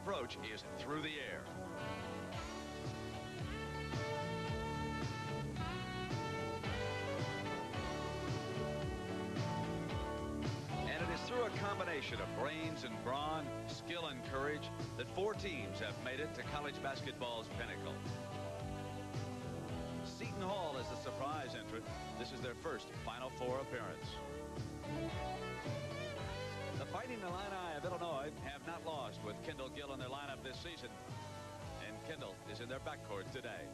approach is through the air. And it is through a combination of brains and brawn, skill and courage that 4 teams have made it to college basketball's pinnacle. Seton Hall is the surprise entrant. This is their first Final Four appearance. The Fighting Illini of Illinois have not lost with Kendall Gill in their lineup this season. And Kendall is in their backcourt today.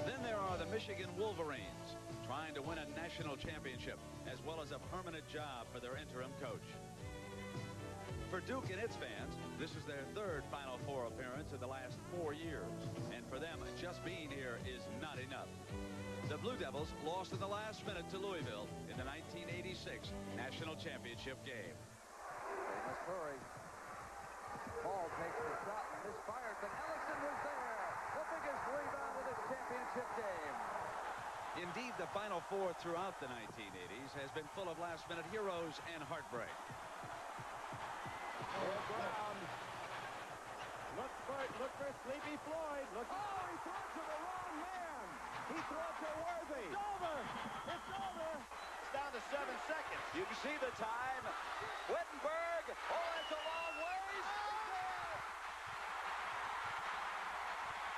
Then there are the Michigan Wolverines, trying to win a national championship as well as a permanent job for their interim coach. For Duke and its fans, this is their 3rd Final Four appearance in the last 4 years. And for them, just being here is not enough. The Blue Devils lost in the last minute to Louisville in the 1986 national championship game. They must hurry. Ball takes the shot and misfires, but Ellison was there. The biggest rebound of this championship game. Indeed, the Final Four throughout the 1980s has been full of last-minute heroes and heartbreak. Brown. Look for Sleepy Floyd. Look. Oh, he throws to the wrong man. He throws to Worthy. It's over. It's over. It's down to 7 seconds. You can see the time. Wittenberg. Oh, that's a long ways.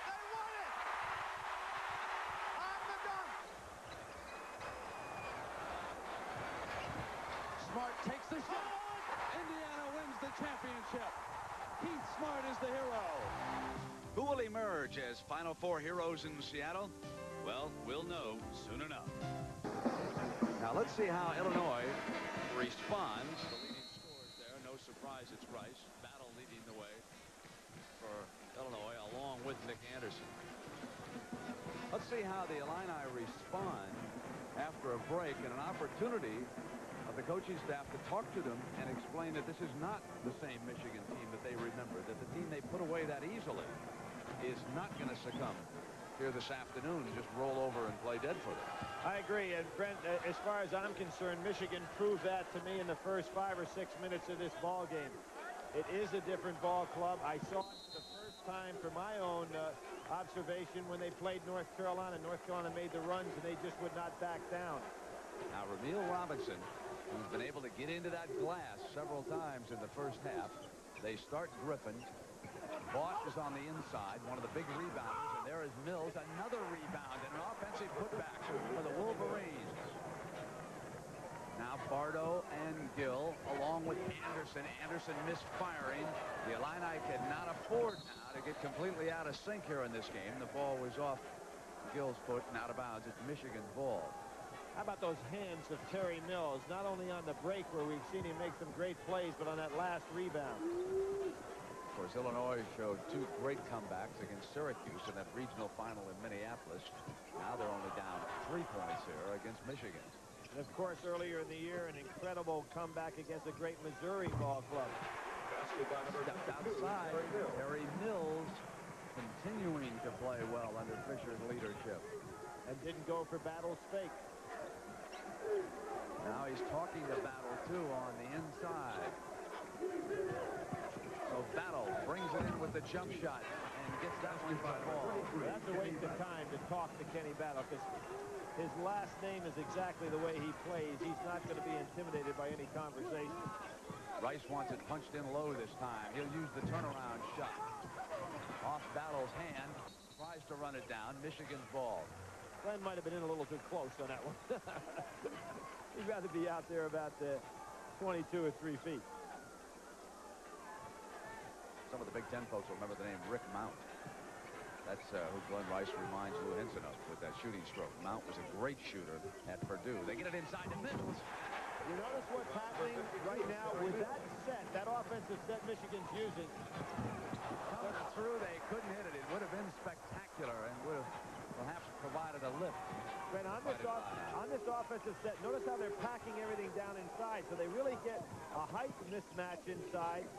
They won it. On the dunk. Smart takes the shot. Indiana wins the championship. Keith Smart is the hero. Who will emerge as Final Four heroes in Seattle? Well, we'll know soon enough. Now let's see how Illinois responds. The leading scores there. No surprise, it's Rice. Battle leading the way for Illinois along with Nick Anderson. Let's see how the Illini respond after a break and an opportunity of the coaching staff to talk to them and explain that this is not the same Michigan team that they remember, that the team they put away that easily is not going to succumb here this afternoon and just roll over and play dead for them. I agree. And Brent, as far as I'm concerned, Michigan proved that to me in the first 5 or 6 minutes of this ball game. It is a different ball club. I saw it for the first time for my own observation when they played North Carolina. North Carolina made the runs and they just would not back down. Now Ramil Robinson, who's been able to get into that glass several times in the first half. They start Griffin. Bosch is on the inside, one of the big rebounders, and there is Mills, another rebound and an offensive putback for the Wolverines. Now Bardo and Gill along with Anderson. Anderson misfiring. The Illini cannot afford now to get completely out of sync here in this game. The ball was off Gill's foot and out of bounds. It's Michigan's ball. How about those hands of Terry Mills, not only on the break where we've seen him make some great plays, but on that last rebound. Of course, Illinois showed 2 great comebacks against Syracuse in that regional final in Minneapolis. Now they're only down 3 points here against Michigan. And of course, earlier in the year, an incredible comeback against a great Missouri ball club. Stepped outside. Terry Mills continuing to play well under Fisher's leadership. And didn't go for Battle's fake. Now he's talking to Battle, too, on the inside. So Battle brings it in with the jump shot and gets that one to fall. That's a waste of time to talk to Kenny Battle because his last name is exactly the way he plays. He's not going to be intimidated by any conversation. Rice wants it punched in low this time. He'll use the turnaround shot. Off Battle's hand. Tries to run it down. Michigan's ball. Glenn might have been in a little too close on that one. He'd rather be out there about 22 or 3 feet. Some of the Big Ten folks will remember the name Rick Mount. That's who Glenn Rice reminds Lou Henson of with that shooting stroke. Mount was a great shooter at Purdue. They get it inside to Mills. You notice what's happening right now with that set, that offensive set Michigan's using. Coming through, they couldn't hit it. It would have been spectacular and would have perhaps provided a lift. But on this offensive set, notice how they're packing everything down inside. So they really get a height mismatch inside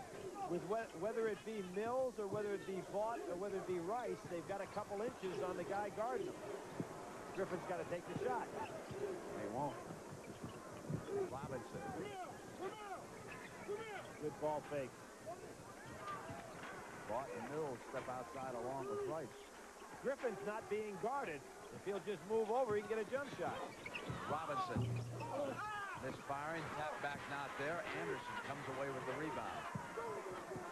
with whether it be Mills or whether it be Vaught or whether it be Rice. They've got a couple inches on the guy guarding them. Griffin's got to take the shot. They won't. Robinson. Good ball fake. Vaught and Mills step outside along with Rice. Griffin's not being guarded. If he'll just move over, he can get a jump shot. Robinson misfiring, tap back not there. Anderson comes away with the rebound.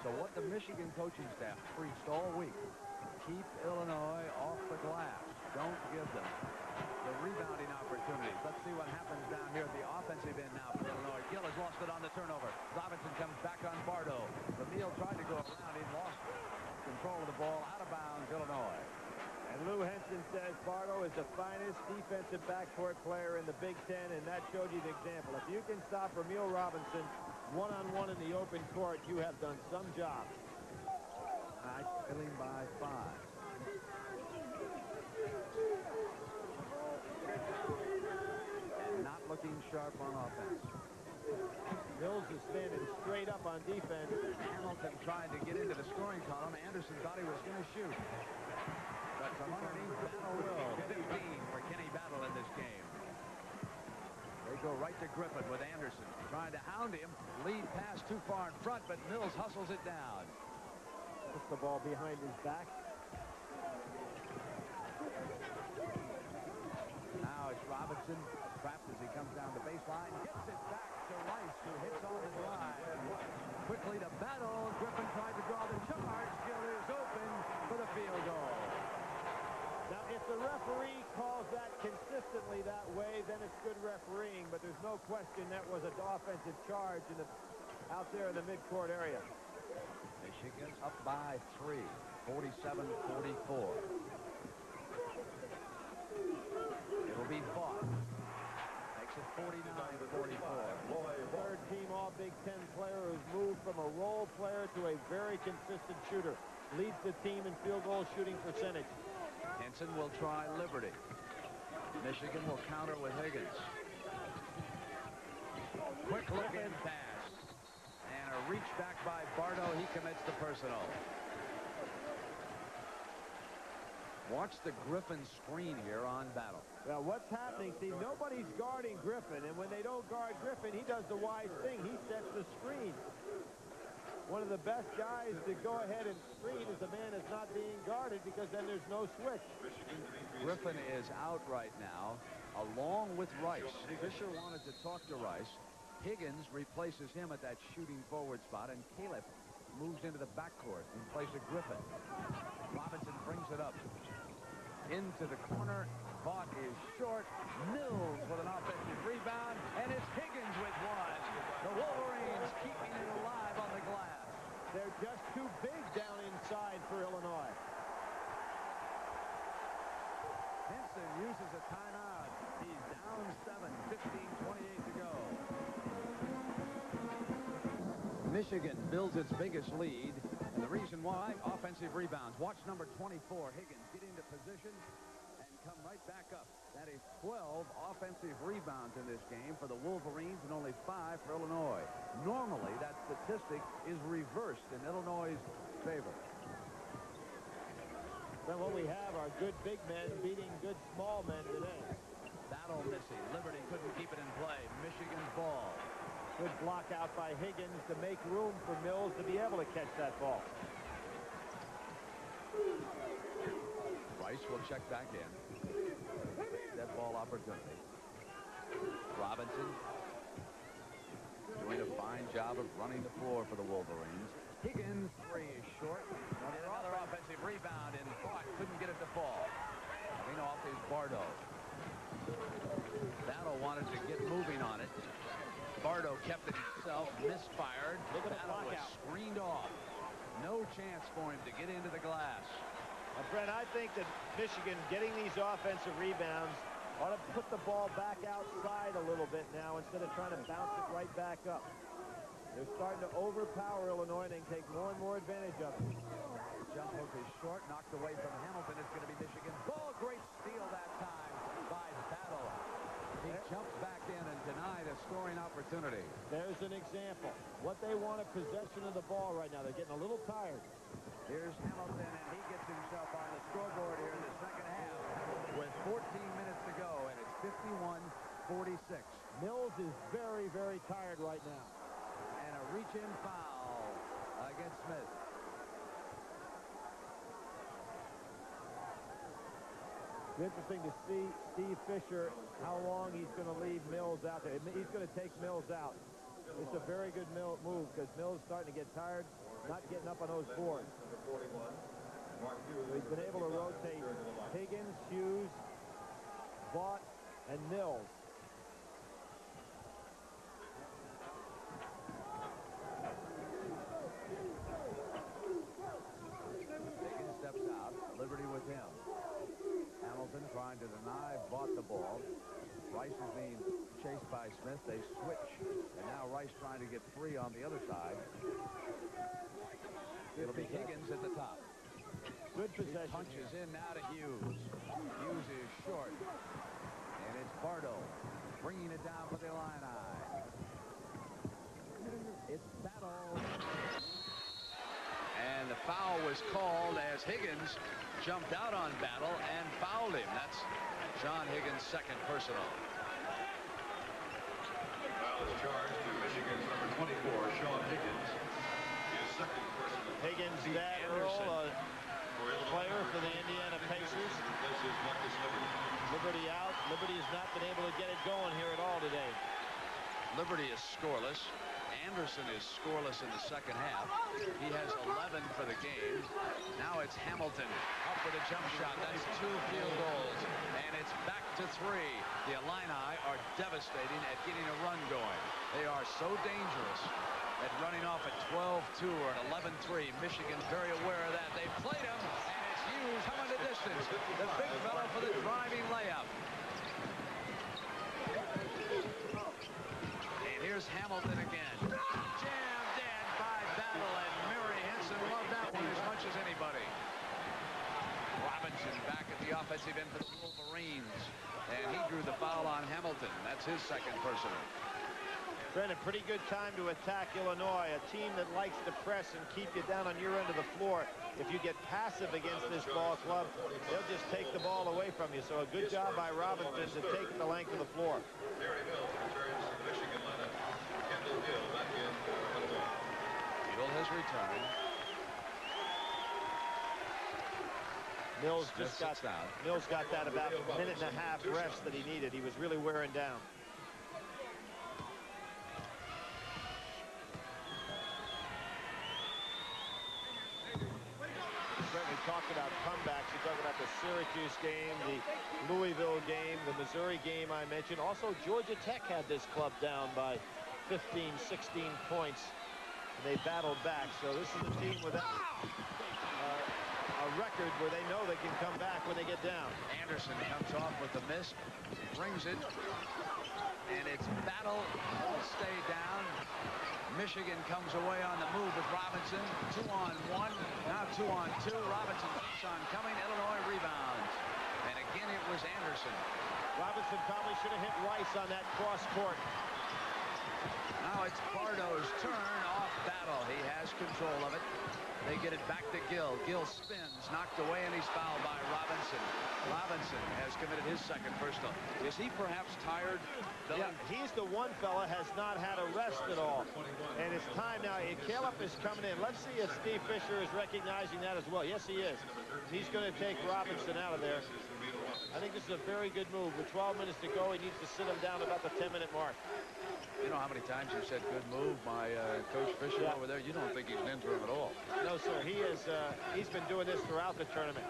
So what the Michigan coaching staff preached all week: keep Illinois off the glass. Don't give them the rebounding opportunities. Let's see what happens down here at the offensive end now for Illinois. Gill has lost it on the turnover. Robinson comes back on Bardo. Vermeil tried to go around. He lost control of the ball. Out of bounds, Illinois. And Lou Henson says Bardo is the finest defensive backcourt player in the Big Ten, and that showed you the example. If you can stop Vermeil Robinson one-on-one in the open court, you have done some job. Trailing by 5. And not looking sharp on offense. Mills is standing straight up on defense. Hamilton tried to get into the scoring column. Anderson thought he was going to shoot. But from underneath, Battle will. 15 for Kenny Battle in this game. They go right to Griffin with Anderson trying to hound him. Lead pass too far in front, but Mills hustles it down. Puts the ball behind his back. Now it's Robinson, trapped as he comes down the baseline. Gets it back to Rice, who hits on the drive. Quickly to Battle. Griffin tried to draw the charge. Gill is open for the field goal. Now, if the referee calls that consistently that way, then it's good refereeing, but there's no question that was an offensive charge out there in the midcourt area. Michigan up by 3, 47-44. It'll be Vaught. Makes it 49-44. Third team All Big Ten player who's moved from a role player to a very consistent shooter. Leads the team in field goal shooting percentage. Henson will try Liberty. Michigan will counter with Higgins. Quick look in pass. And a reach back by Bardo. He commits the personal. Watch the Griffin screen here on Battle. Well, what's happening? See, nobody's guarding Griffin, and when they don't guard Griffin, he does the wise thing. He sets the screen. One of the best guys to go ahead and screen is the man that's not being guarded, because then there's no switch. Griffin is out right now, along with Rice. Fisher wanted to talk to Rice. Higgins replaces him at that shooting forward spot, and Caleb moves into the backcourt in place of Griffin. Robinson brings it up into the corner. Vaught is short. Mills with an offensive rebound, and it's Higgins with one. The Wolverines keeping it alive on the glass. They're just too big down inside for Illinois. Henson uses a timeout. He's down 7, 15:28 to go. Michigan builds its biggest lead, and the reason why, offensive rebounds. Watch number 24, Higgins, get into position and come right back up. That is 12 offensive rebounds in this game for the Wolverines and only 5 for Illinois. Normally, that statistic is reversed in Illinois' favor. Then what we have are good big men beating good small men today. Battle missing. Liberty couldn't keep it in play. Michigan's ball. Good block out by Higgins to make room for Mills to be able to catch that ball. Rice will check back in. That ball opportunity. Robinson doing a fine job of running the floor for the Wolverines. Higgins, 3 is short. Another offensive rebound, and Vaught couldn't get it to fall. Coming off is Bardo. Battle wanted to get moving on it. Bardo kept it himself, misfired. Battle was screened off. No chance for him to get into the glass. Brent, I think that Michigan getting these offensive rebounds ought to put the ball back outside a little bit now instead of trying to bounce it right back up. They're starting to overpower Illinois and take more and more advantage of it. Jump hook is short, knocked away from Hamilton. It's going to be Michigan's ball. Great steal that time by Battle. He jumps back in and denied a scoring opportunity. There's an example. What they want is possession of the ball right now. They're getting a little tired. Here's Hamilton, and he gets himself on the scoreboard here in the second half with 14 minutes to go, and it's 51-46. Mills is very, very tired right now. And a reach reach-in foul against Smith. It's interesting to see Steve Fisher, how long he's going to leave Mills out there. He's going to take Mills out. It's a very good move because Mills is starting to get tired, not getting up on those boards. So he's been able to rotate Higgins, Hughes, Vaught, and Mills. Higgins steps out. Liberty with him. Hamilton trying to deny Vaught the ball. Rice is being chased by Smith. They switch. And now Rice trying to get free on the other side. It'll be Higgins at the top. Good possession. He punches in now to Hughes. Hughes is short. And it's Pardo bringing it down for the Illini. It's Battle. And the foul was called as Higgins jumped out on Battle and fouled him. That's John Higgins' second personal. Foul is charged to Michigan's number 24, Sean Higgins. His second personal. Higgins' dad, Earl, a player for the Indiana Pacers. This is Marcus Liberty. Liberty out. Liberty has not been able to get it going here at all today. Liberty is scoreless. Anderson is scoreless in the second half. He has 11 for the game. Now it's Hamilton up with a jump shot. That's 2 field goals. And it's back to 3. The Illini are devastating at getting a run going. They are so dangerous at running off a 12-2 or an 11-3. Michigan very aware of that. They played him, and it's Hughes coming the distance. The big fellow for the driving layup. Here's Hamilton again. Jammed in by Battle, and Mary Henson loved that one as much as anybody. Robinson back at the offensive end for the Wolverines, and he drew the foul on Hamilton. That's his second personal. Brendan, pretty good time to attack Illinois, a team that likes to press and keep you down on your end of the floor. If you get passive against this ball club, they'll just take the ball away from you. So a good job by Robinson to take the length of the floor. Terry Mills returns to Michigan lineup. Kendall Hill back in for Illinois. Hill has returned. Mills just got that about a minute and a half rest that he needed. He was really wearing down. Certainly talked about comebacks. You talk about the Syracuse game, the Louisville game, the Missouri game I mentioned. Also, Georgia Tech had this club down by 15, 16 points, and they battled back. So this is a team with a record where they know they can come back when they get down. Anderson comes off with the miss, brings it, and it's Battle. All stay down. Michigan comes away on the move with Robinson. 2-on-1. Now 2-on-2. Robinson keeps on coming. Illinois rebounds. And again, it was Anderson. Robinson probably should have hit Rice on that cross court. Now it's Pardo's turn off Battle. He has control of it. They get it back to Gill. Gill spins, knocked away, and he's fouled by Robinson. Robinson has committed his second personal. Is he perhaps tired? Yeah, he's the one fella has not had a rest at all. And it's time now. Caleb is coming in. Let's see if Steve Fisher is recognizing that as well. Yes, he is. He's going to take Robinson out of there. I think this is a very good move. With 12 minutes to go, he needs to sit him down about the 10-minute mark. You know how many times you said good move by Coach Fisher over there? You don't think he's an interim at all. No, sir. He is. He's been doing this throughout the tournament.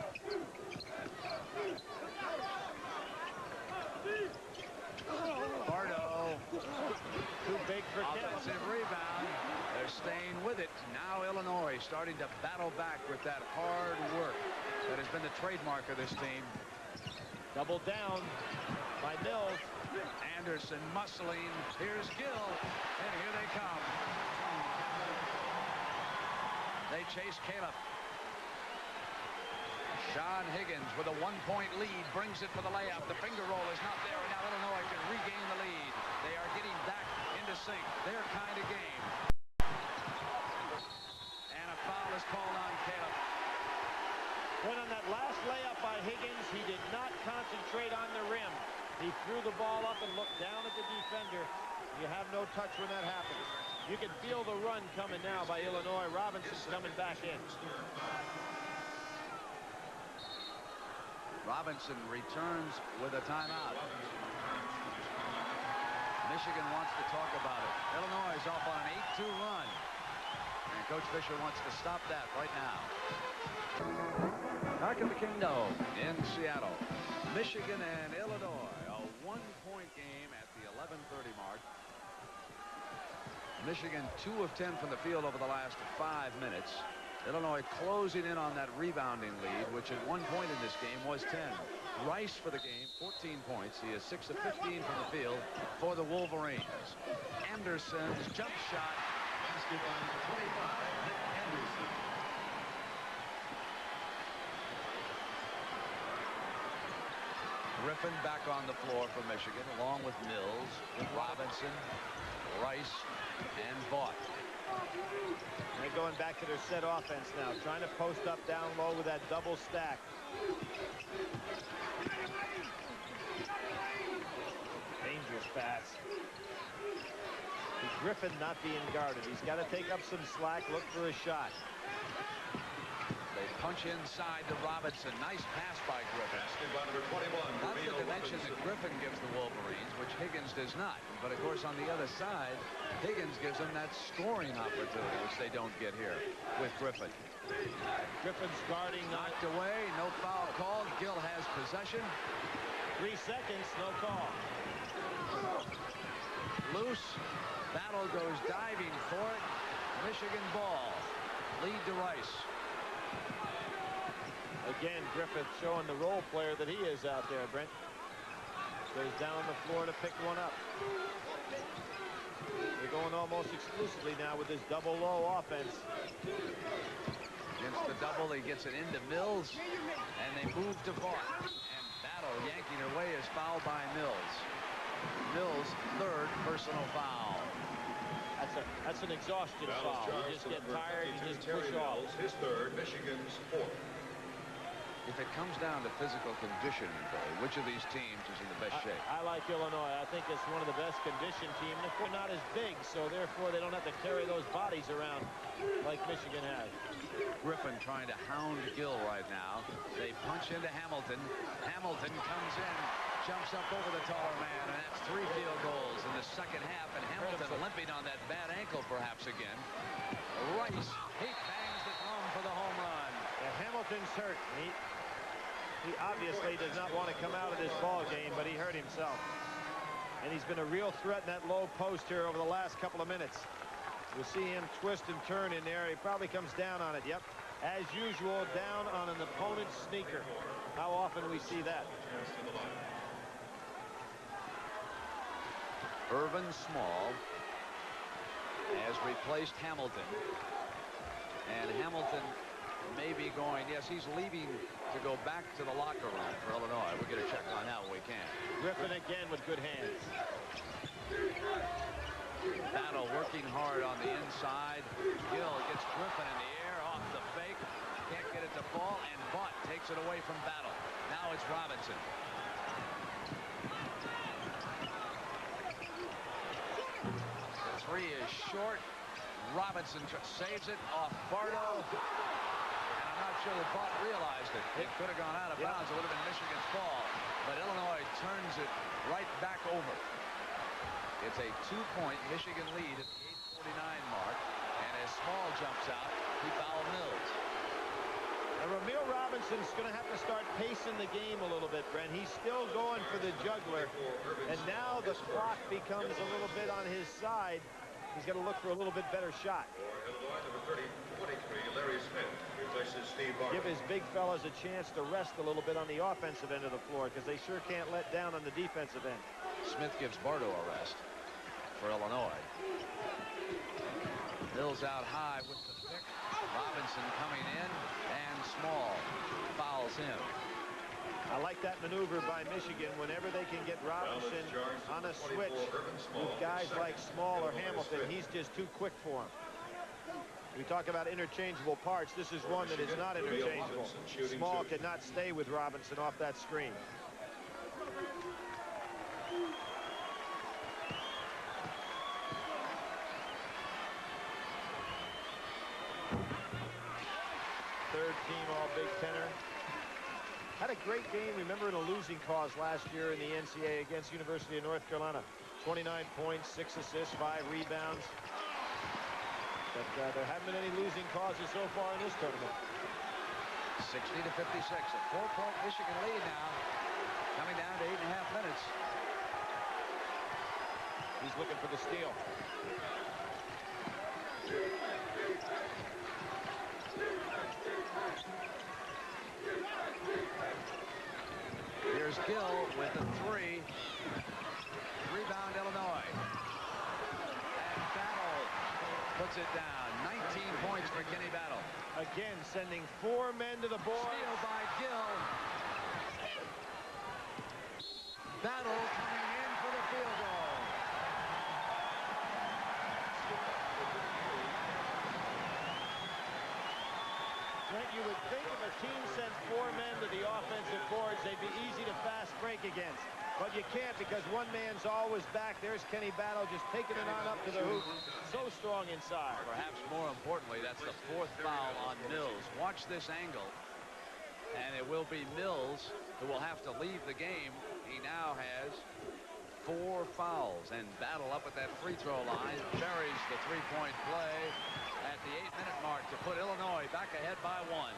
Pardo. Too big for Caleb. Offensive rebound. They're staying with it. Now Illinois starting to battle back with that hard work that has been the trademark of this team. Double down by Mills. Anderson muscling. Here's Gill, and here they come. They chase Caleb. Sean Higgins with a 1-point lead brings it for the layup. The finger roll is not there, and now Illinois can regain the lead. They are getting back into sync. Their kind of game. And a foul is called on Caleb. When on that last layup by Higgins, he did not concentrate on the rim. He threw the ball up and looked down at the defender. You have no touch when that happens. You can feel the run coming now by Illinois. Robinson's coming back in. Robinson returns with a timeout. Michigan wants to talk about it. Illinois is off on an 8-2 run. And Coach Fisher wants to stop that right now. Back at the Kingdome in Seattle. Michigan and Illinois. A one-point game at the 11:30 mark. Michigan 2 of 10 from the field over the last 5 minutes. Illinois closing in on that rebounding lead, which at one point in this game was 10. Rice for the game, 14 points. He is 6 of 15 from the field for the Wolverines. Anderson's jump shot. Basket by number 25, Anderson. Griffin back on the floor for Michigan, along with Mills, Robinson, Rice, and Vaught. They're going back to their set offense now, trying to post up down low with that double stack. Dangerous pass. Griffin not being guarded. He's got to take up some slack, look for a shot. They punch inside to Robinson. Nice pass by Griffin. Basket by number 21, That's the dimension that Griffin gives the Wolverines, which Higgins does not. But of course, on the other side, Higgins gives them that scoring opportunity, which they don't get here with Griffin. Griffin's guarding. Knocked away, no foul called. Gill has possession. 3 seconds, no call. Loose. Battle goes diving for it. Michigan ball. Lead to Rice. Again, Griffith showing the role player that he is out there, Brent. Goes down on the floor to pick one up. They're going almost exclusively now with this double low offense. Against the double, he gets it into Mills, and they move to Vaught. And Battle yanking her way is fouled by Mills. Mills' 3rd personal foul. That's an exhaustion foul. You just get tired, you just push off. His 3rd, Michigan's 4th. If it comes down to physical conditioning, though, which of these teams is in the best shape? I like Illinois. I think it's one of the best conditioned teams. They're not as big, so therefore they don't have to carry those bodies around like Michigan has. Griffin trying to hound Gill right now. They punch into Hamilton. Hamilton comes in, jumps up over the taller man, and that's 3 field goals in the second half. And Hamilton limping on that bad ankle perhaps again. Rice, he bangs the drum for the home run. And Hamilton's hurt. He obviously does not want to come out of this ball game, but he hurt himself. And he's been a real threat in that low post here over the last couple of minutes. We'll see him twist and turn in there. He probably comes down on it. Yep. As usual, down on an opponent's sneaker. How often do we see that? Irvin Small has replaced Hamilton. And Hamilton may be going, yes, he's leaving to go back to the locker room for Illinois. We'll get a check on that when we can. Griffin again with good hands. Battle working hard on the inside. Gill gets Griffin in the air off the fake. Can't get it to fall, and Vaught takes it away from Battle. Now it's Robinson. The 3 is short. Robinson saves it off Bardo. Not sure that Vaught realized it. It could have gone out of bounds. It would have been Michigan's ball. But Illinois turns it right back over. It's a 2-point Michigan lead at the 8:49 mark. And as Small jumps out, he fouled Mills. Now, Ramil Robinson's going to have to start pacing the game a little bit, Brent. He's still going for the juggler. And now the clock becomes a little bit on his side. He's got to look for a little bit better shot. Illinois, number 23, Larry Smith replaces Steve Barber. Give his big fellas a chance to rest a little bit on the offensive end of the floor, because they sure can't let down on the defensive end. Smith gives Bardo a rest for Illinois. Mills out high with the pick. Robinson coming in, and Small fouls him. I like that maneuver by Michigan whenever they can get Robinson on a switch with guys like Small or Hamilton. He's just too quick for him. We talk about interchangeable parts. This is one that is not interchangeable. Small could not stay with Robinson off that screen. third team All-Big Tenner. Had a great game, remember, in a losing cause last year in the NCAA against University of North Carolina. 29 points, 6 assists, 5 rebounds. But there haven't been any losing causes so far in this tournament. 60 to 56. A 4-point Michigan lead now. Coming down to 8.5 minutes. He's looking for the steal. Here's Gill with a 3. Rebound, Illinois. And Battle puts it down. 19 points for Kenny Battle. Again, sending 4 men to the board. Steal by Gill. Battle coming in for the field goal. Brent, you would think if a team sends 4 men to the offensive boards, they'd be easy to fast break against. But you can't, because one man's always back. There's Kenny Battle just taking it on up to the hoop. So strong inside. Perhaps more importantly, that's the 4th foul on Mills. Watch this angle. And it will be Mills who will have to leave the game. He now has 4 fouls. And Battle up at that free throw line. Buries the 3-point play at the 8-minute mark to put Illinois back ahead by 1.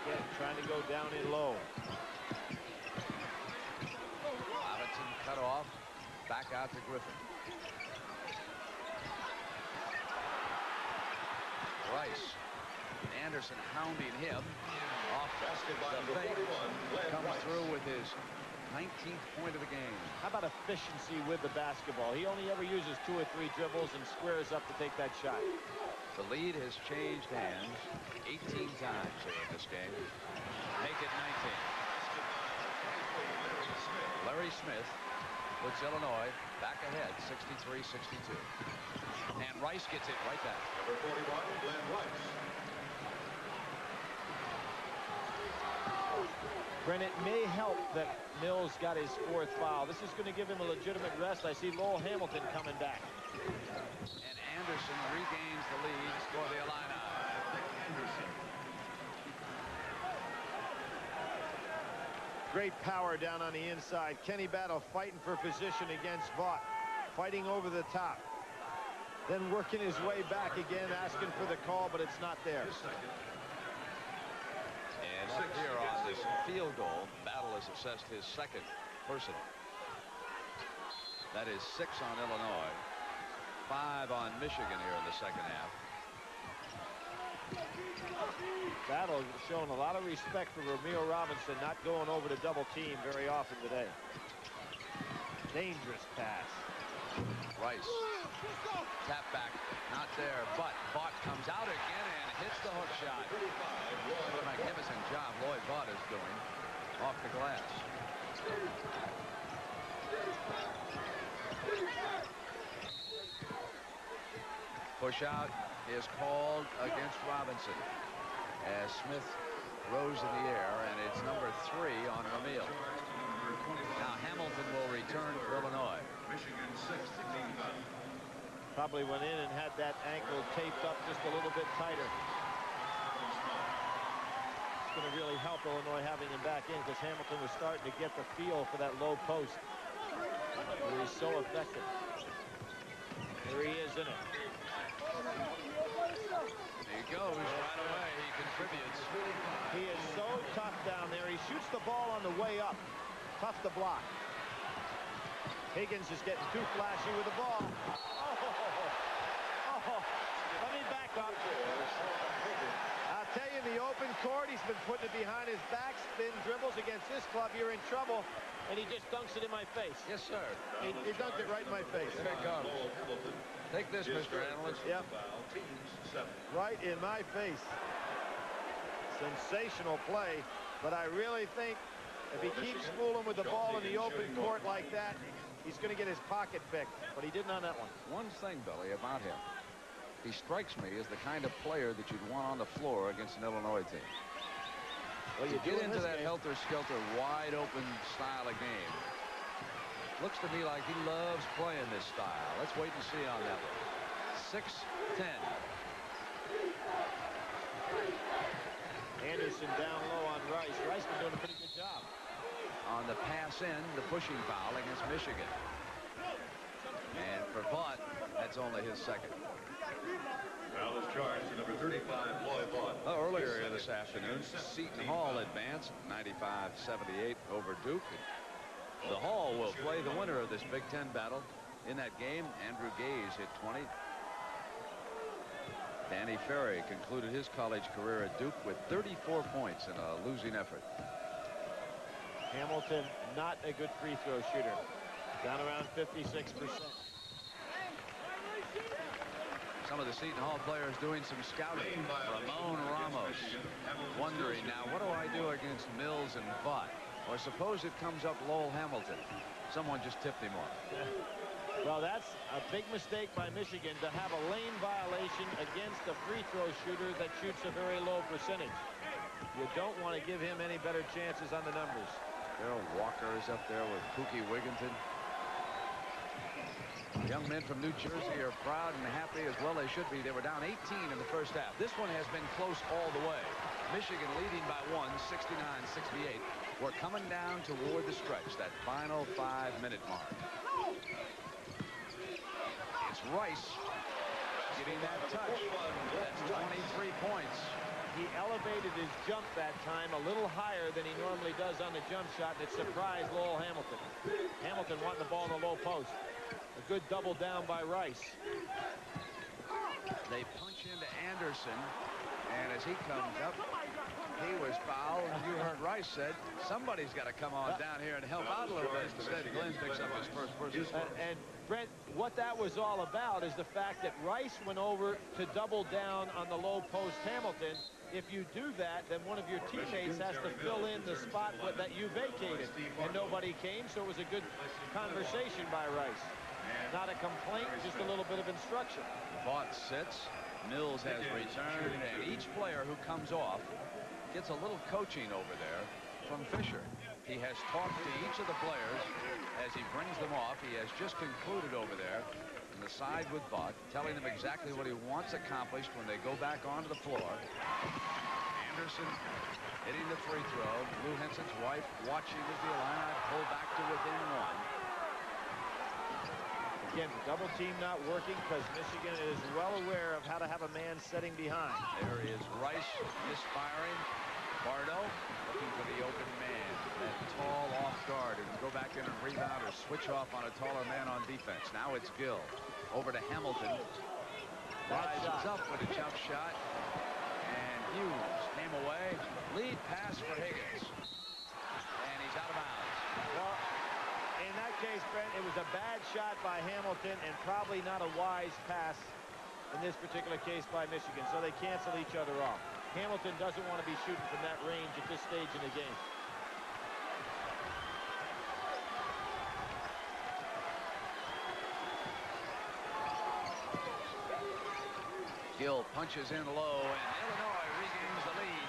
Again, trying to go down in low. Robinson cut off. Back out to Griffin. Rice. Anderson hounding him. Off the fake. Comes through with his 19th point of the game. How about efficiency with the basketball? He only ever uses 2 or 3 dribbles and squares up to take that shot. The lead has changed hands 18 times here in this game. Make it 19. Larry Smith puts Illinois back ahead 63-62. And Rice gets it right back. Number 41, Glenn Rice. Brent, it may help that Mills got his 4th foul. This is going to give him a legitimate rest. I see Lowell Hamilton coming back. And Anderson regains the lead for the Illini. Great power down on the inside. Kenny Battle fighting for position against Vaught. Fighting over the top. Then working his way back again, asking for the call, but it's not there. And up here on this field goal, Battle has assessed his 2nd person. That is 6 on Illinois. 5 on Michigan here in the 2nd half. Battle showing a lot of respect for Romeo Robinson, not going over to double team very often today. Dangerous pass. Rice. Tap back. Not there, but Vaught comes out again and hits the hook shot. What a magnificent job Lloyd Vaught is doing off the glass. Push out is called against Robinson as Smith rose in the air, and it's number 3 on Ramil. Now Hamilton will return for Illinois. Michigan 6th team foul. Probably went in and had that ankle taped up just a little bit tighter. It's going to really help Illinois having him back in, because Hamilton was starting to get the feel for that low post. Where he's so effective. Here he is in it. He goes right away. He contributes. He is so tough down there. He shoots the ball on the way up. Tough to block. Higgins is getting too flashy with the ball. Oh, let me back up. I'll tell you, in the open court, he's been putting it behind his back, spin dribbles against this club. You're in trouble, and he just dunks it in my face. Yes, sir. He dunked it right in my face. There it comes. Take this, Mr. Analyst. Yep. Foul, teams 7. Right in my face. Sensational play, but I really think if he keeps fooling with the ball in the open court like that, he's going to get his pocket picked, but he didn't on that one. One thing, Billy, about him. He strikes me as the kind of player that you'd want on the floor against an Illinois team. Well, you get into that game. helter-skelter, wide-open style of game. Looks to me like he loves playing this style. Let's wait and see on that one. 6-10. Anderson down low on Rice. Rice been doing a pretty good job. On the pass in, the pushing foul against Michigan. And for Vaught, that's only his second. Foul is charged to number 35, Lloyd Vaught. Earlier this afternoon, Seton Hall advanced 95-78 over Duke. The Hall will play the winner of this Big Ten battle. In that game, Andrew Gaze hit 20. Danny Ferry concluded his college career at Duke with 34 points in a losing effort. Hamilton, not a good free throw shooter. Down around 56%. Some of the Seton Hall players doing some scouting. Ramon Ramos wondering, now what do I do against Mills and Vaught? Or suppose it comes up Lowell Hamilton. Someone just tipped him off. Well, that's a big mistake by Michigan to have a lane violation against a free throw shooter that shoots a very low percentage. You don't want to give him any better chances on the numbers. Darrell Walker is up there with Pookie Wigginton. Young men from New Jersey are proud and happy, as well they should be. They were down 18 in the first half. This one has been close all the way. Michigan leading by 1, 69-68. We're coming down toward the stretch, that final 5-minute mark. It's Rice getting that touch. That's 23 points. He elevated his jump that time a little higher than he normally does on the jump shot, and it surprised Lowell Hamilton. Hamilton wanting the ball in the low post. A good double down by Rice. They punch into Anderson, and as he comes up, he was fouled. You heard Rice said, somebody's got to come on down here and help out a little bit. Instead, Glenn picks up his first personal. And Brent, what that was all about is the fact that Rice went over to double down on the low post Hamilton. If you do that, then one of your teammates has to fill in the spot that you vacated. And nobody came, so it was a good conversation by Rice. Not a complaint, just a little bit of instruction. Vaught sits. Mills has returned, and each player who comes off gets a little coaching over there from Fisher. He has talked to each of the players as he brings them off. He has just concluded over there on the side with Vaught, telling them exactly what he wants accomplished when they go back onto the floor. Anderson hitting the free throw. Lou Henson's wife watching as the Illini pull back to within 1. Again, double team not working because Michigan is well aware of how to have a man setting behind. There is Rice misfiring. Bardo looking for the open man. That tall off guard who can go back in and rebound or switch off on a taller man on defense. Now it's Gill. Over to Hamilton. Rises up with a jump shot. And Hughes came away. Lead pass for Higgins. And he's out of bounds. Well, in that case, Brent, it was a bad shot by Hamilton and probably not a wise pass in this particular case by Michigan, so they cancel each other off. Hamilton doesn't want to be shooting from that range at this stage in the game. Gill punches in low, and Illinois regains the lead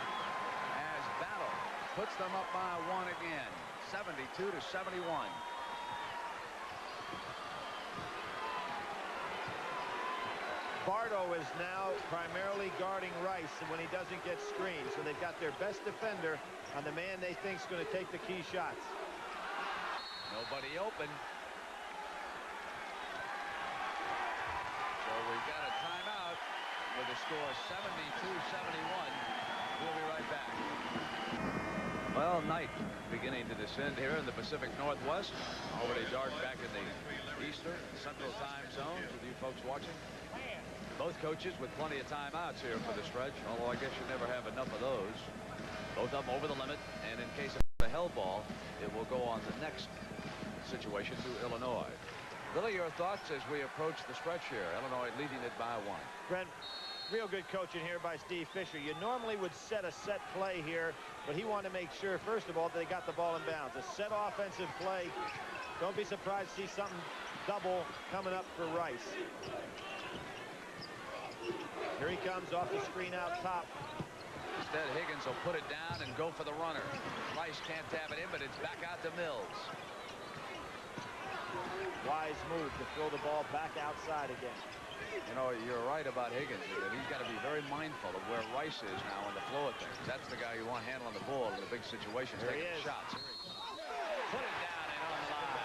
as Battle puts them up by 1 again, 72-71. Bardo is now primarily guarding Rice when he doesn't get screened, so they've got their best defender on the man they think is going to take the key shots. Nobody open. So we've got a timeout with the score 72-71. We'll be right back. Well, night beginning to descend here in the Pacific Northwest. Already dark back in the Eastern Central time zones with you folks watching. Both coaches with plenty of timeouts here for the stretch, although I guess you never have enough of those. Both of them over the limit, and in case of a hell ball, it will go on the next situation to Illinois. Billy, your thoughts as we approach the stretch here? Illinois leading it by 1. Brent, real good coaching here by Steve Fisher. You normally would set a set play here, but he wanted to make sure, first of all, that they got the ball in bounds. A set offensive play. Don't be surprised to see something double coming up for Rice. Here he comes off the screen out top. Instead, Higgins will put it down and go for the runner. Rice can't tap it in, but it's back out to Mills. Wise move to throw the ball back outside again. You know, you're right about Higgins. He's got to be very mindful of where Rice is now in the flow of things. That's the guy you want handling the ball in a big situation. There he taking is. shots. Put it down and on the line.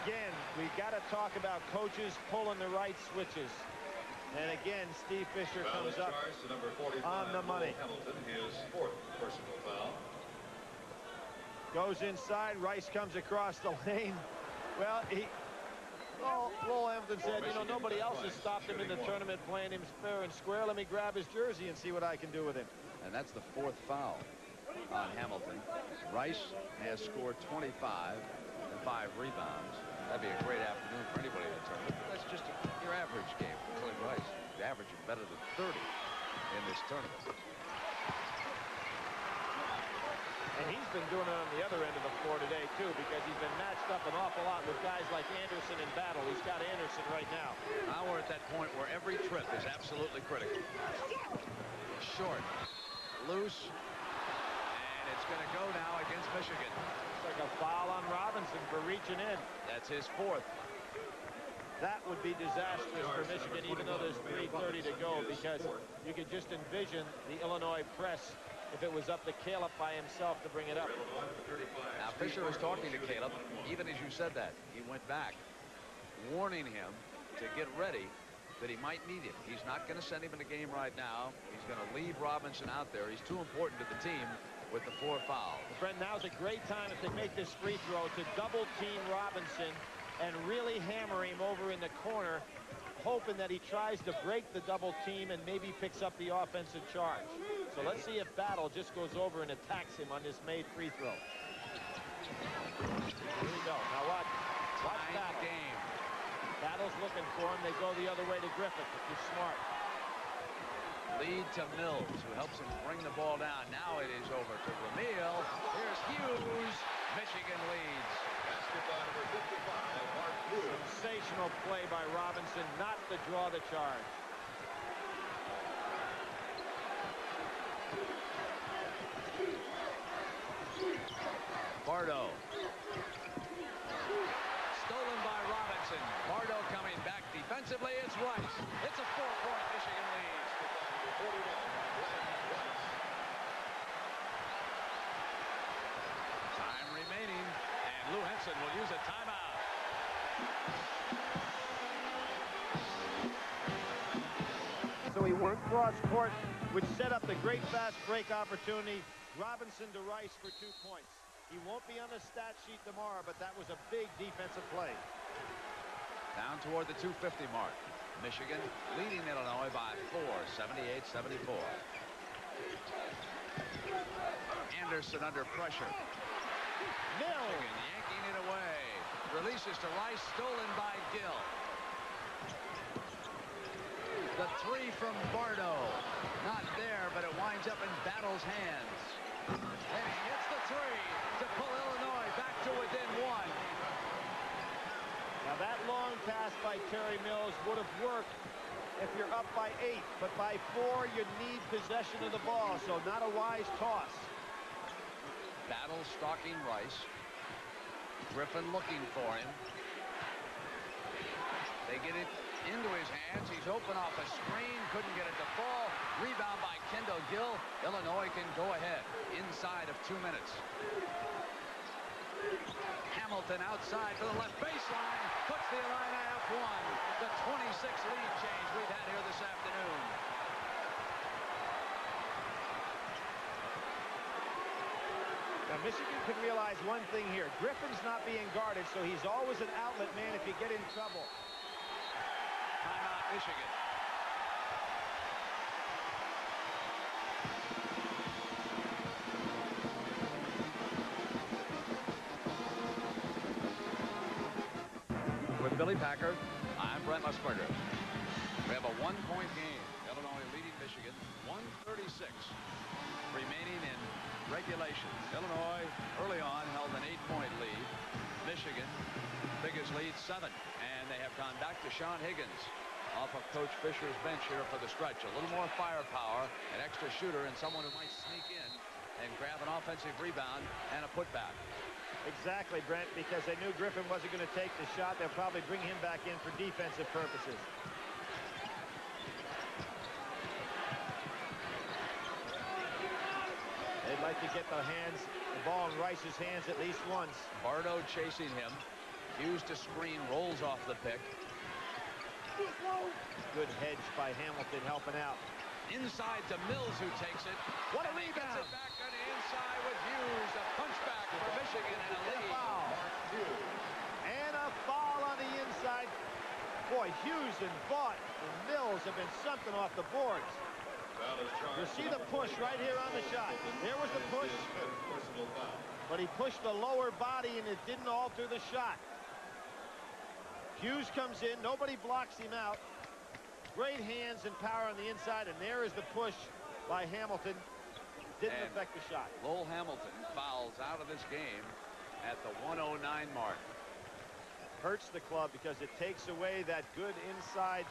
Again, we got to talk about coaches pulling the right switches. And again, Steve Fisher comes up to number 45, on the money. Hamilton, his 4th personal foul. Goes inside. Rice comes across the lane. Well, Lowell Hamilton said, you know, nobody else has stopped him in the tournament playing him fair and square. Let me grab his jersey and see what I can do with him. And that's the 4th foul on Hamilton. Rice has scored 25 and 5 rebounds. That'd be a great afternoon for anybody in the tournament. But that's just your average game for Clint Rice. He's averaging better than 30 in this tournament. And he's been doing it on the other end of the floor today, too, because he's been matched up an awful lot with guys like Anderson in battle. He's got Anderson right now. Now we're at that point where every trip is absolutely critical. Short, loose, and it's going to go now against Michigan. It's like a foul on Robinson for reaching in. That's his 4th. That would be disastrous for Michigan, even though there's 3:30 to go, because you could just envision the Illinois press if it was up to Caleb by himself to bring it up. Now, Fisher was talking to Caleb, even as you said that. He went back, warning him to get ready, that he might need him. He's not going to send him in the game right now. He's going to leave Robinson out there. He's too important to the team with the 4 fouls. Brent, now's a great time if they make this free throw to double team Robinson and really hammer him over in the corner, hoping that he tries to break the double team and maybe picks up the offensive charge. So let's see if Battle just goes over and attacks him on this made free throw. Here we go. Now watch Battle. Game. Battle's looking for him. They go the other way to Griffith, if you're smart. Lead to Mills, who helps him bring the ball down. Now it is over to Ramil. Here's Hughes. Michigan leads. Basketball number 55, Mark Hughes. Sensational play by Robinson not to draw the charge. Bardo. Stolen by Robinson. Bardo coming back defensively. It's Rice. It's a 4-point Michigan lead. Time remaining, and Lou Henson will use a timeout. So he worked cross court, which set up the great fast break opportunity. Robinson to Rice for 2 points. He won't be on the stat sheet tomorrow, but that was a big defensive play. Down toward the 250 mark. Michigan leading Illinois by 4, 78-74. Anderson under pressure. Mills. Michigan yanking it away. Releases to Rice, stolen by Gill. The 3 from Bardo. Not there, but it winds up in Battle's hands. And he hits the 3 to pull Illinois back to within 1. Now that long pass by Terry Mills would have worked if you're up by 8, but by 4 you need possession of the ball, so not a wise toss. Battle stalking Rice. Griffin looking for him. They get it into his hands. He's open off a screen. Couldn't get it to fall. Rebound by Kendall Gill. Illinois can go ahead inside of 2 minutes. Hamilton outside for the left baseline. Puts the Illini up 1. The 26 lead change we've had here this afternoon. Now Michigan can realize one thing here. Griffin's not being guarded, so he's always an outlet man if you get in trouble. Timeout, Michigan. With Billy Packard, I'm Brent Musburger. We have a 1-point game. Illinois leading Michigan, 1:36 remaining in regulation. Illinois early on held an 8-point lead. Michigan, biggest lead, 7. And they have gone back to Sean Higgins off of Coach Fisher's bench here for the stretch. A little more firepower, an extra shooter, and someone who might sneak in and grab an offensive rebound and a putback. Exactly, Brent, because they knew Griffin wasn't going to take the shot. They'll probably bring him back in for defensive purposes. They'd like to get the ball in Rice's hands at least once. Bardo chasing him. Hughes to screen, rolls off the pick. Good hedge by Hamilton helping out. Inside to Mills, who takes it. What a and rebound! Gets it back on the inside with Hughes. A punchback for Michigan and a lead. And a foul on the inside. Boy, Hughes and Vaught and Mills have been something off the boards. You see the push right here on the shot. There was the push, but he pushed the lower body and it didn't alter the shot. Hughes comes in, nobody blocks him out. Great hands and power on the inside, and there is the push by Hamilton. Didn't affect the shot. Lowell Hamilton fouls out of this game at the 1:09 mark. Hurts the club because it takes away that good inside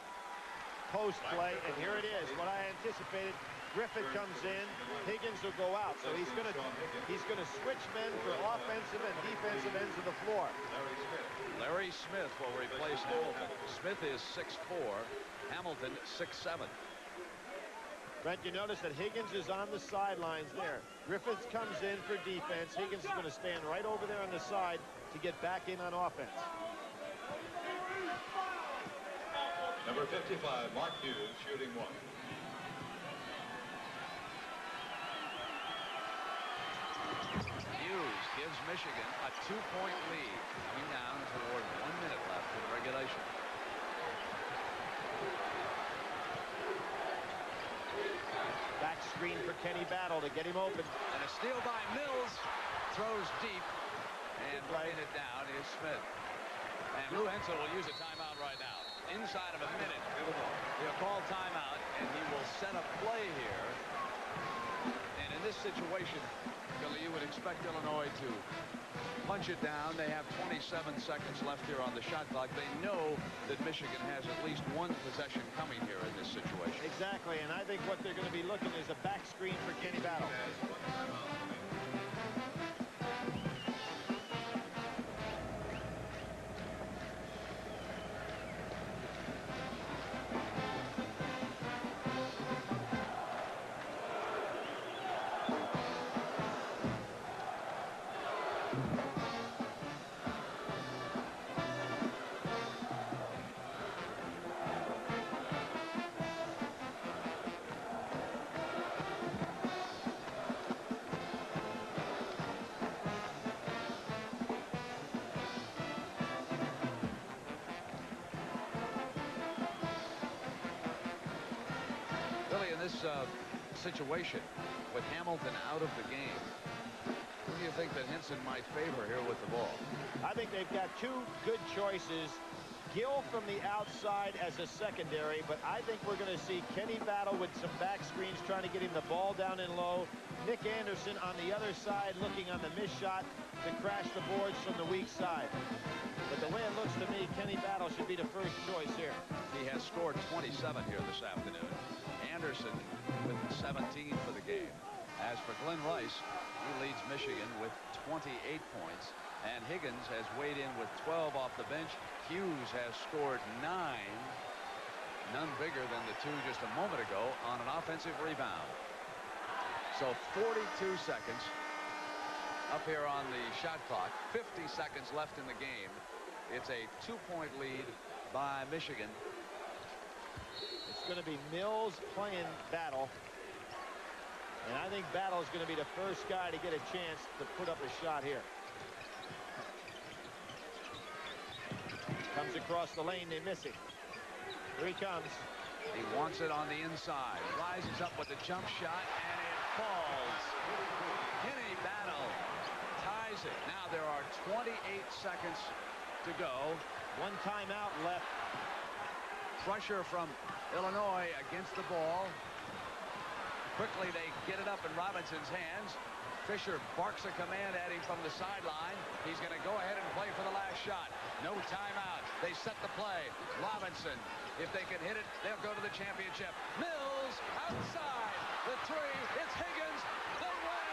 post play, and here it is, what I anticipated. Griffith comes in, Higgins will go out, so he's gonna switch men for offensive and defensive ends of the floor. Larry Smith will replace Hamilton. Smith is 6'4", Hamilton 6'7". Brent, you notice that Higgins is on the sidelines there. Griffith comes in for defense. Higgins is going to stand right over there on the side to get back in on offense. Number 55, Mark Hughes, shooting one. Hughes gives Michigan a 2-point lead, coming down toward 1 minute left in regulation. Back screen for Kenny Battle to get him open. And a steal by Mills. Throws deep. And laying it down is Smith. And Lou Hensel will use a timeout right now. Inside of a minute, he'll call timeout, and he will set a play here. And in this situation, Billy, you would expect Illinois to punch it down. They have 27 seconds left here on the shot clock. They know that Michigan has at least one possession coming here in this situation. Exactly, and I think what they're going to be looking is a back screen for Kenny Battle. This situation with Hamilton out of the game, who do you think that Henson might favor here with the ball? I think they've got two good choices. Gill from the outside as a secondary, but I think we're going to see Kenny Battle with some back screens trying to get him the ball down in low. Nick Anderson on the other side looking on the missed shot to crash the boards from the weak side. But the way it looks to me, Kenny Battle should be the first choice here. He has scored 27 here this afternoon. Anderson with 17 for the game. As for Glenn Rice, he leads Michigan with 28 points. And Higgins has weighed in with 12 off the bench. Hughes has scored 9. None bigger than the two just a moment ago on an offensive rebound. So 42 seconds up here on the shot clock. 50 seconds left in the game. It's a 2-point lead by Michigan. It's going to be Mills playing Battle. And I think Battle is going to be the first guy to get a chance to put up a shot here. Comes across the lane, they miss it. Here he comes. He wants it on the inside. Rises up with a jump shot, and it falls. Kenny Battle ties it. Now there are 28 seconds to go. One timeout left. Pressure from Illinois against the ball. Quickly they get it up in Robinson's hands. Fisher barks a command at him from the sideline. He's going to go ahead and play for the last shot. No timeout. They set the play. Robinson, if they can hit it, they'll go to the championship. Mills outside. The three. It's Higgins. The way.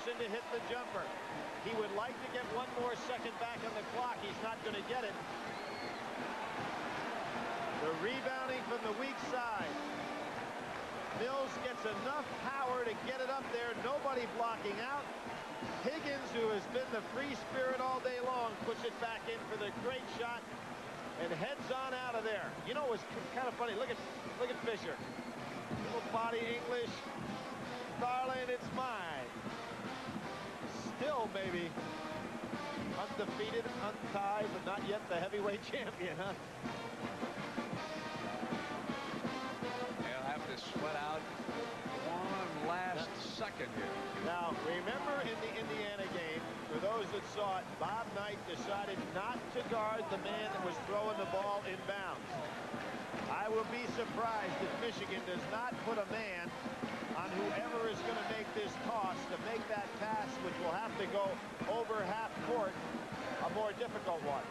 Henderson to hit the jumper. He would like to get one more second back on the clock. He's not going to get it. The rebounding from the weak side. Mills gets enough power to get it up there. Nobody blocking out. Higgins, who has been the free spirit all day long, puts it back in for the great shot and heads on out of there. You know, it was kind of funny. Look at Fisher. Little body English. Darling, it's mine. Still maybe undefeated, untied, but not yet the heavyweight champion, huh? They'll have to sweat out one last second here. Now, remember in the Indiana game, for those that saw it, Bob Knight decided not to guard the man that was throwing the ball inbounds. I will be surprised if Michigan does not put a man on whoever is going to make this toss to make that pass, which will have to go over half court, a more difficult one.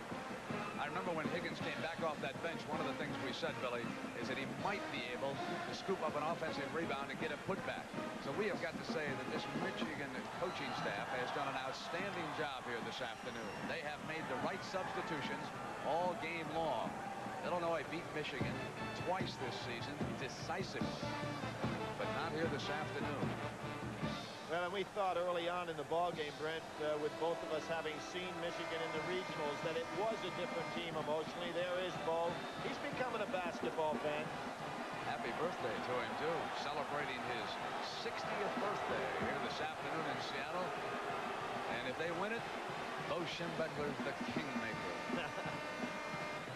I remember when Higgins came back off that bench, one of the things we said, Billy, is that he might be able to scoop up an offensive rebound and get a putback. So we have got to say that this Michigan coaching staff has done an outstanding job here this afternoon. They have made the right substitutions all game long. Illinois beat Michigan twice this season decisively, but not here this afternoon. Well, and we thought early on in the ball game, Brent, with both of us having seen Michigan in the regionals, that it was a different team emotionally. There is Bo. He's becoming a basketball fan. Happy birthday to him, too. Celebrating his 60th birthday here this afternoon in Seattle. And if they win it, Bo Schembechler's the kingmaker.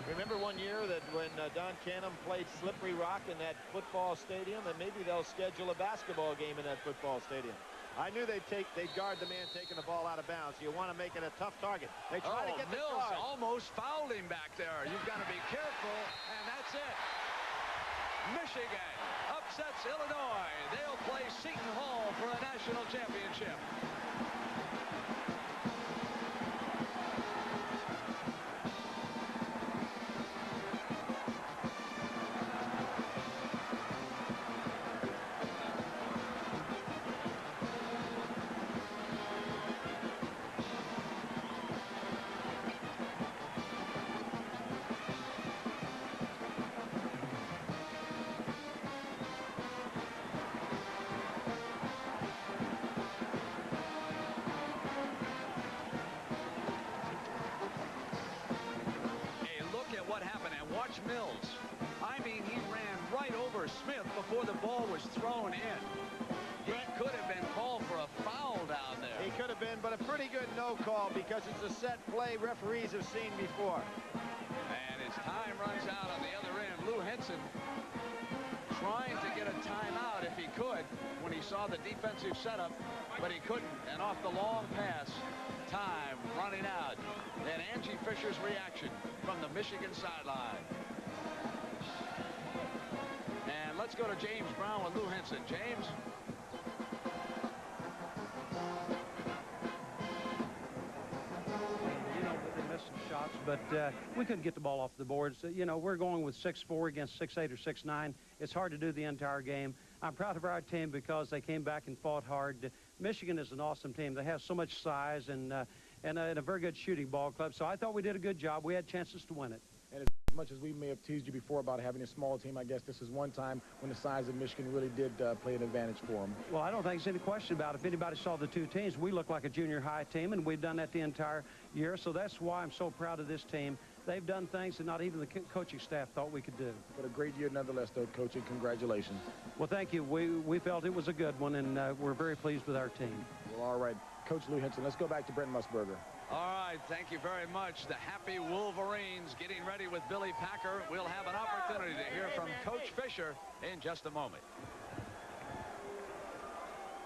Remember one year that when Don Canham played Slippery Rock in that football stadium, and maybe they'll schedule a basketball game in that football stadium. I knew they'd guard the man taking the ball out of bounds. You want to make it a tough target. They try to get the Mills guard. almost fouled him back there. You've got to be careful, and that's it. Michigan upsets Illinois. They'll play Seton Hall for a national championship. Mills. I mean, he ran right over Smith before the ball was thrown in. He could have been called for a foul down there. He could have been, but a pretty good no call because it's a set play referees have seen before. And his time runs out on the other end. Lou Henson trying to get a timeout if he could when he saw the defensive setup, but he couldn't. And off the long pass, time running out. And Angie Fisher's reaction from the Michigan sideline. And let's go to James Brown with Lou Henson. James. You know, they missed some shots, but we couldn't get the ball off the boards. You know, we're going with 6'4" against 6'8" or 6'9". It's hard to do the entire game. I'm proud of our team because they came back and fought hard. Michigan is an awesome team. They have so much size and a very good shooting ball club. So I thought we did a good job. We had chances to win it. And as much as we may have teased you before about having a small team, I guess this is one time when the size of Michigan really did play an advantage for them. Well, I don't think there's any question about it. If anybody saw the two teams, we look like a junior high team, and we've done that the entire year. So that's why I'm so proud of this team. They've done things that not even the coaching staff thought we could do. But a great year nonetheless, though, Coach, and congratulations. Well, thank you. We felt it was a good one, and we're very pleased with our team. Well, all right. Coach Lou Henson, let's go back to Brent Musburger. All right, thank you very much. The happy Wolverines getting ready with Billy Packer. We'll have an opportunity to hear from Coach Fisher in just a moment.